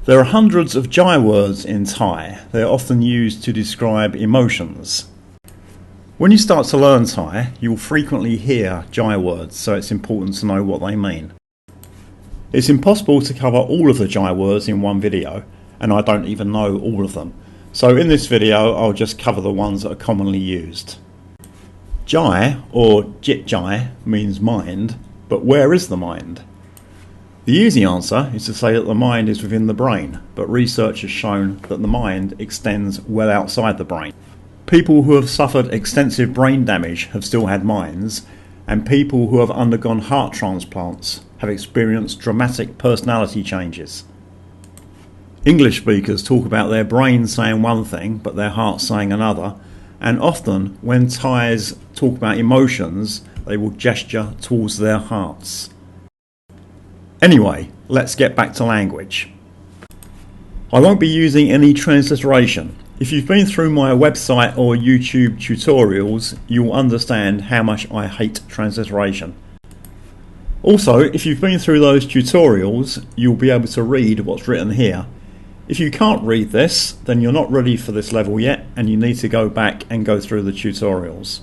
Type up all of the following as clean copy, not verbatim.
There are hundreds of Jai words in Thai. They are often used to describe emotions. When you start to learn Thai, you'll frequently hear Jai words, so it's important to know what they mean. It's impossible to cover all of the Jai words in one video, and I don't even know all of them. So in this video, I'll just cover the ones that are commonly used. Jai, or Jit Jai, means mind, but where is the mind? The easy answer is to say that the mind is within the brain, but research has shown that the mind extends well outside the brain. People who have suffered extensive brain damage have still had minds, and people who have undergone heart transplants have experienced dramatic personality changes. English speakers talk about their brain saying one thing, but their heart saying another, and often when Thais talk about emotions, they will gesture towards their hearts. Anyway, let's get back to language. I won't be using any transliteration. If you've been through my website or YouTube tutorials, you'll understand how much I hate transliteration. Also, if you've been through those tutorials, you'll be able to read what's written here. If you can't read this, then you're not ready for this level yet, and you need to go back and go through the tutorials.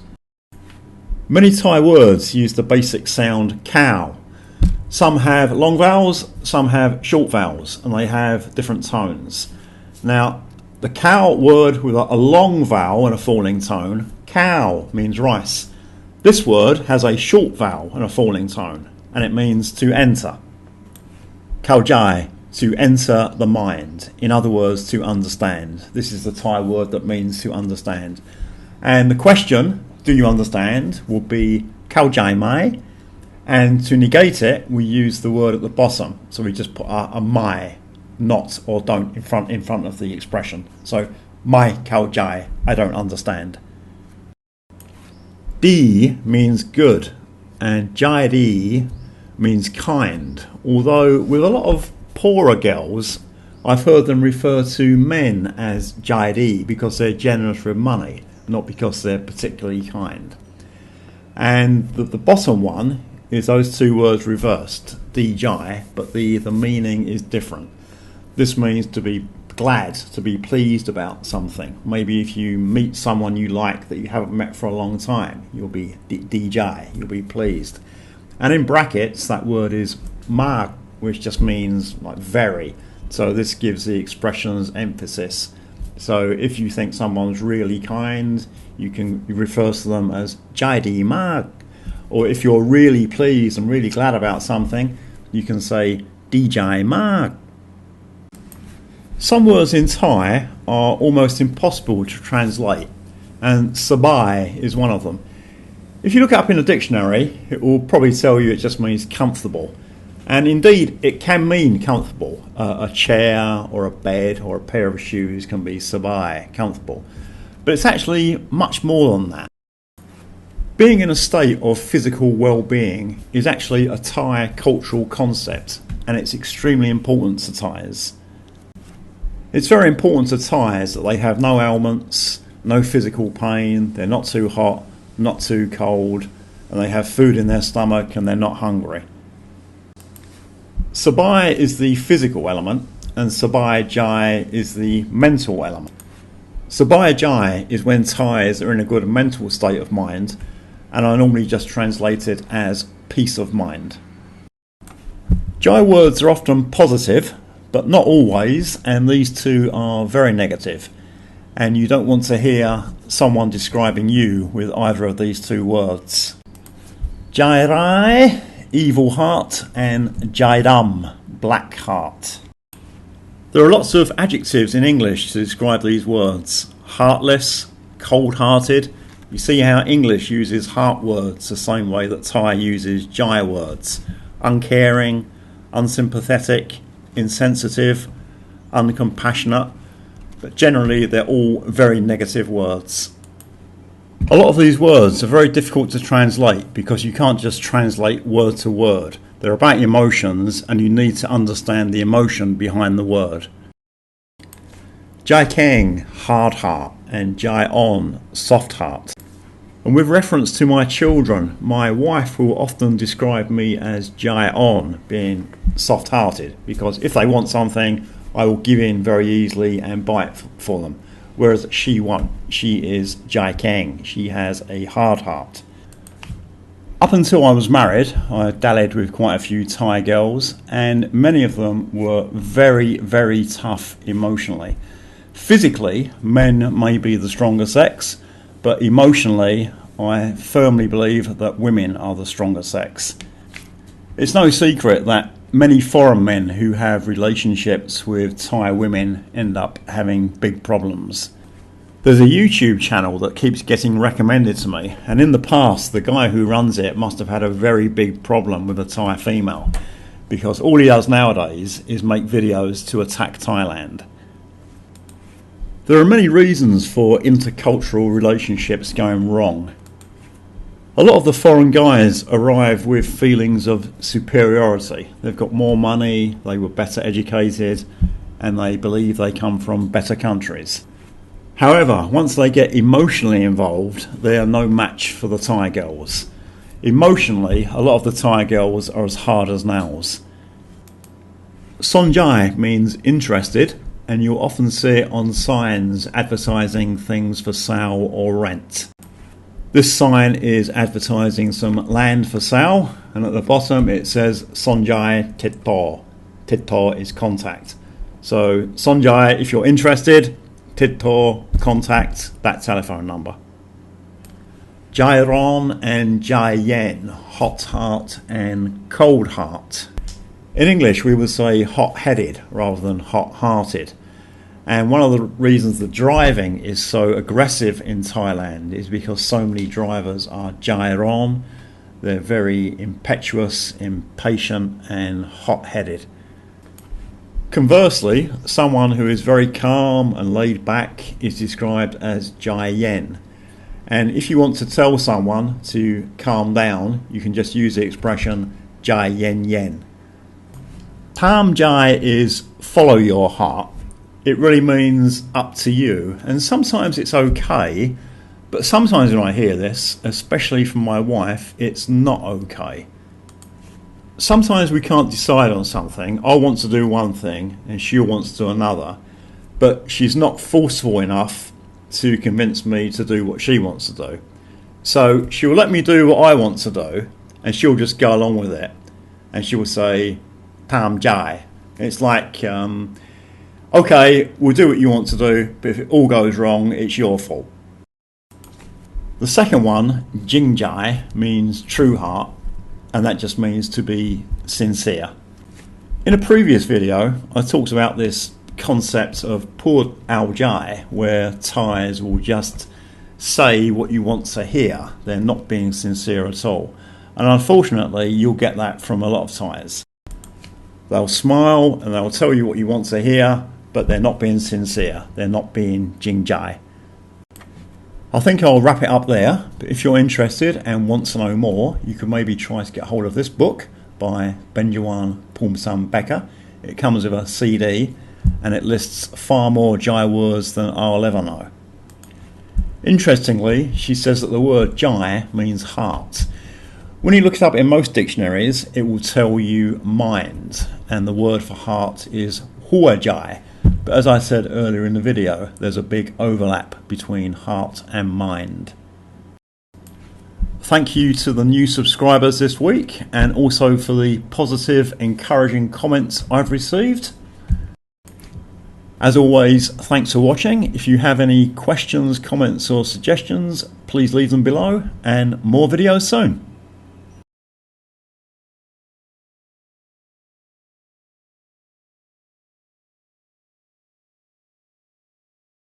Many Thai words use the basic sound cow. Some have long vowels, some have short vowels, and they have different tones. Now, the cow word with a long vowel and a falling tone, cow, means rice. This word has a short vowel and a falling tone, and it means to enter. Khao jai, to enter the mind. In other words, to understand. This is the Thai word that means to understand. And the question, do you understand, will be khao jai mai? And to negate it, we use the word at the bottom. So we just put a mai, not or don't in front of the expression. So mai khao jai, I don't understand. Di means good, and jai di means kind. Although with a lot of poorer girls, I've heard them refer to men as jai di because they're generous with money, not because they're particularly kind. And the bottom one is those two words reversed, di jai, but the meaning is different. This means to be glad, to be pleased about something. Maybe if you meet someone you like that you haven't met for a long time, you'll be di jai, you'll be pleased. And in brackets, that word is ma, which just means like very. So this gives the expressions emphasis. So if you think someone's really kind, you can refer to them as jai di ma. Or if you're really pleased and really glad about something, you can say di jai ma. Some words in Thai are almost impossible to translate, and Sabai is one of them. If you look it up in a dictionary, it will probably tell you it just means comfortable. And indeed, it can mean comfortable. A chair or a bed or a pair of shoes can be Sabai, comfortable. But it's actually much more than that. Being in a state of physical well-being is actually a Thai cultural concept, and it's extremely important to Thais. It's very important to Thais that they have no ailments, no physical pain, they're not too hot, not too cold, and they have food in their stomach and they're not hungry. Sabai is the physical element, and Sabai jai is the mental element. Sabai jai is when Thais are in a good mental state of mind, and are normally just translated as peace of mind. Jai words are often positive, but not always, and these two are very negative. And you don't want to hear someone describing you with either of these two words. Jai rai, evil heart, and jai dam, black heart. There are lots of adjectives in English to describe these words. Heartless, cold-hearted. You see how English uses heart words the same way that Thai uses jai words. Uncaring, unsympathetic, insensitive, uncompassionate, but generally they're all very negative words. A lot of these words are very difficult to translate because you can't just translate word to word. They're about emotions and you need to understand the emotion behind the word. Jai Keng, hard heart, and Jai On, soft heart. And with reference to my children, my wife will often describe me as Jai On, being soft-hearted, because if they want something, I will give in very easily and bite for them. Whereas she won't. She is Jai Kang. She has a hard heart. Up until I was married, I dallied with quite a few Thai girls, and many of them were very, very tough emotionally. Physically, men may be the stronger sex, but emotionally, I firmly believe that women are the stronger sex. It's no secret that many foreign men who have relationships with Thai women end up having big problems. There's a YouTube channel that keeps getting recommended to me, and in the past the guy who runs it must have had a very big problem with a Thai female, because all he does nowadays is make videos to attack Thailand. There are many reasons for intercultural relationships going wrong. A lot of the foreign guys arrive with feelings of superiority. They've got more money, they were better educated, and they believe they come from better countries. However, once they get emotionally involved, they are no match for the Thai girls. Emotionally, a lot of the Thai girls are as hard as nails. Sonjai means interested, and you'll often see it on signs advertising things for sale or rent. This sign is advertising some land for sale, and at the bottom it says Sonjai Tittor. Tittor is contact. So Sonjai, if you're interested, Tittor, contact that telephone number. Jairon and Jayen, hot heart and cold heart. In English we would say hot-headed rather than hot-hearted. And one of the reasons that driving is so aggressive in Thailand is because so many drivers are Jairon. They're very impetuous, impatient and hot-headed. Conversely, someone who is very calm and laid back is described as Jayen. And if you want to tell someone to calm down, you can just use the expression Jayen Yen. Tam Jai is follow your heart. It really means up to you, and sometimes it's okay, but sometimes when I hear this, especially from my wife, it's not okay. Sometimes we can't decide on something. I want to do one thing and she wants to do another, but she's not forceful enough to convince me to do what she wants to do. So she'll let me do what I want to do and she'll just go along with it, and she'll say Tam Jai. It's like okay, we'll do what you want to do, but if it all goes wrong, it's your fault. The second one, Jingjai, means true heart, and that just means to be sincere. In a previous video, I talked about this concept of Pur Al Jai, where Thais will just say what you want to hear. They're not being sincere at all. And unfortunately, you'll get that from a lot of Thais. They'll smile and they'll tell you what you want to hear, but they're not being sincere. They're not being Jingjai. I think I'll wrap it up there, but if you're interested and want to know more, you can maybe try to get hold of this book by Benjawan Pumsam Becker. It comes with a CD and it lists far more Jai words than I'll ever know. Interestingly, she says that the word Jai means heart. When you look it up in most dictionaries, it will tell you mind, and the word for heart is Hua Jai. But as I said earlier in the video, there's a big overlap between heart and mind. Thank you to the new subscribers this week, and also for the positive, encouraging comments I've received. As always, thanks for watching. If you have any questions, comments or suggestions, please leave them below, and more videos soon.